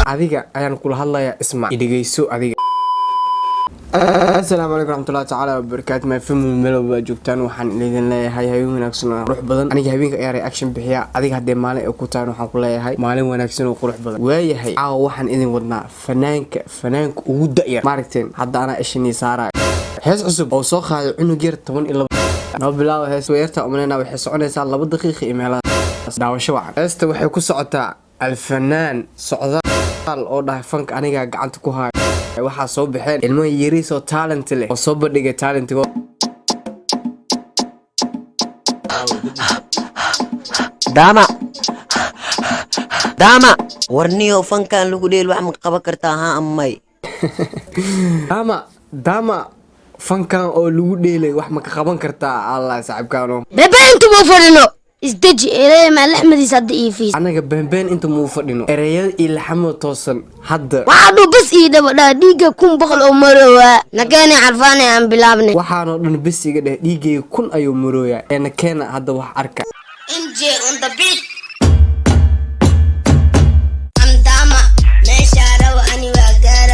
adiga ayaan kula hadlayaa isma idhigeyso adiga. السلام عليكم ورحمة الله تعالى وبركاته. ما فيلم ملو joogtaan waxaan idin leeyahay habeen wanaagsan oo qurux badan. aniga habeenka ayaa reaction bixiya adiga hadee maalin ku taan waxaan ku leeyahay maalin wanaagsan oo qurux badan. waayahay waxaan idin wadnaa fanaanka ugu da'yar maaragteen hadda ana ishini saaray hees cusub oo soo qaaday cunug yar 12 noo bilaaw hees weerta umanayna waxay soconaysaa 2 daqiiqo imeelada daawasho wacan. heesta waxay ku socotaa alfanaan socdaal oo dhahay fanka aniga gacanta ku hayo waxaa soo baxeen ilmo yariis oo talent leh oo soo bandhigay talentigo. dama warniyo fankan lagu dheel wax ma qaban kartaa ha amay dama fankan oo lagu dheelay wax ma ka qaban kartaa allah saaxiibkaano bebeentu ma fadhino isdeji erey ma laxmadiis hadda iifiis anaga been inta muu fadhino ereyada iyo laxmo toosan hadda waxaadu bas ii dabadhaa dhiiga 100 oo maroowa nakeena carfaan aan bilaabnay waxaanoo dhan bas iga dheh dhiigay 1 ayuu marooya nakeena hadda wax arka inje on the beat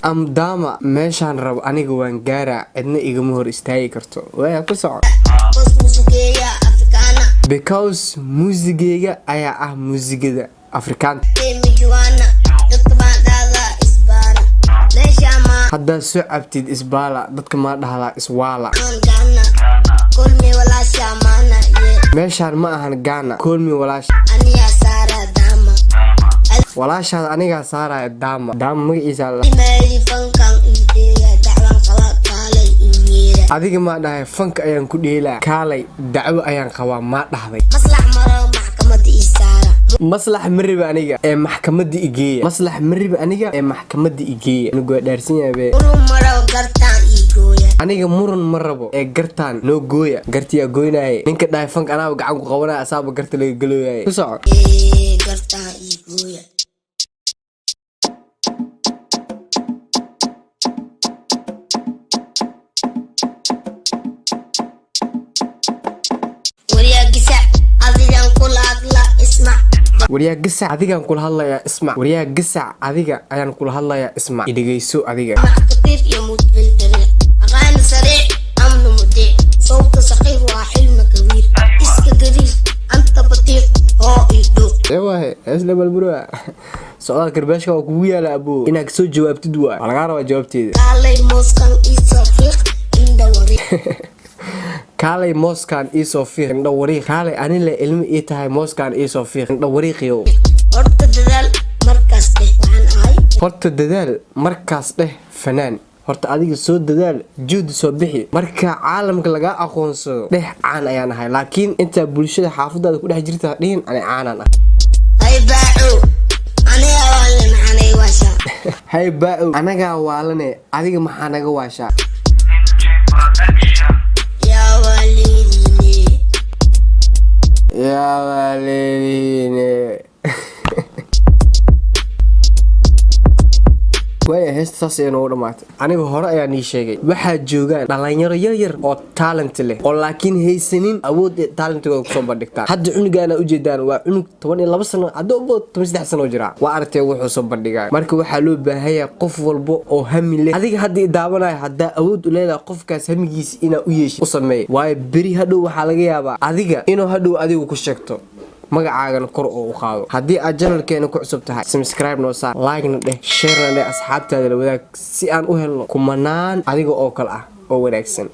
amdama meeshaan rabo aniga waan gaaraa cidna igama hor istaagi karto waa ku soco because muusigeyga ayaa ah muusigada afrikaanta haddaa soo cabtid isbaala dadka maa dhahdaa iswaala meeshaan ma ahan gaana koolmi walaashaada anigaa saaraya dama magaciisa adiga maa dhahay fanka ayaan ku dheelaa kaalay dacwo ayaan qabaa maa dhahday maslax mariba aniga ee maxkamadda igeeya anigu waa dhaarsan yahay aniga muran ma rabo ee gartaan noo gooya gartiyaa goynaaye ninka dhahay fanka anaa gacan ku qabanaya asaaba garta laga galooyaye ku soco waryaa gasac adigaan kula hadlayaa isma waryaa gasac adiga ayaan kula hadlayaa isma idhigeyso adiga isla balburaa socdaal karbaashka waa kugu yaala aboo inaad soo jawaabtid waa lagaa rabaa jawaabteeda kaalay mooskan iisoo fiiq indho wariiq kaalay anile ilmo ii tahay mooskan iisoo fiiq indho wariiqiyo horta dadaal markaas dheh fanaan horta adiga soo dadaal juhdi soo bixi marka caalamka laga aqoonsado dheh caan ayaan ahay laakiin inta bulshada xaafadaada ku dhex jirta dhihin ani caanan ah hay baa anaga waalane adiga maxaa naga waashaa يا والديني way heestaas ee noo dhamaatay aniga hore ayaa nii sheegay waxa joogaan dhalinyaro yar oo talent leh oo laakiin haysanin awood ee talentigooda ku soo bandhigtaan hadda cunugaana u jeedaan waa cunug 12 sano hadda 13 sano jira waa artay wuxuu soo bandhigay marka waxa loo baahayaa qof walbo oo hami leh adiga hadda daawanay hadda awood u leedahay qofkaas hamigiisa ina u yeesho u sameey way bari hadhow waxa laga yaabaa adiga inuu hadhow adigu ku sheegto magacaagan kor oo u qaado haddii aad channelkeena ku cusub tahay subscribe noo saar like na dheh share na dheh asxaabtaada la wadaag si aan u helno kumanaan adiga oo kale ah oo wanaagsan